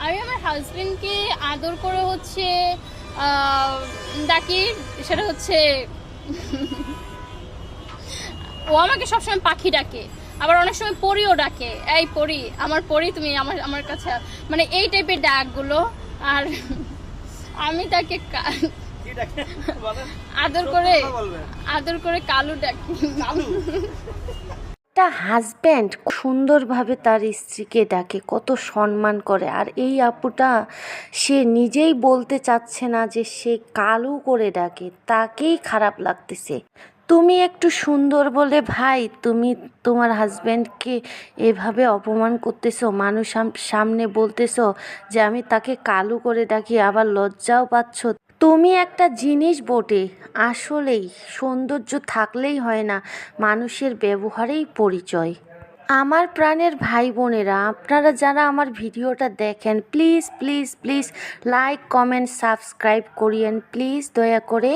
আমি আমার হাজবেন্ডকে আদর করে হচ্ছে ডাকি, সেটা হচ্ছে ও আমাকে সবসময় পাখি ডাকে, আবার অনেক সময় পরিও ডাকে, এই পরি, আমার পরি তুমি আমার আমার কাছে, মানে এই টাইপের ডাকগুলো। আর আমি তাকে আদর করে কালু ডাকি। একটা হাজব্যান্ড সুন্দরভাবে তার স্ত্রীকে ডাকে, কত সম্মান করে। আর এই আপুটা সে নিজেই বলতে চাচ্ছে না যে সে কালু করে ডাকে, তাকেই খারাপ লাগতেছে। তুমি একটু সুন্দর বলে ভাই তুমি তোমার হাজব্যান্ডকে এভাবে অপমান করতেছো, মানুষ সামনে বলতেছো যে আমি তাকে কালু করে ডাকি, আবার লজ্জাও পাচ্ছ। তুমি একটা জিনিস বটে, আসলেই সৌন্দর্য থাকলেই হয় না, মানুষের ব্যবহারেই পরিচয়। আমার প্রাণের ভাই বোনেরা, আপনারা যারা আমার ভিডিওটা দেখেন, please please please like comment subscribe করিয়েন প্লিজ, দয়া করে।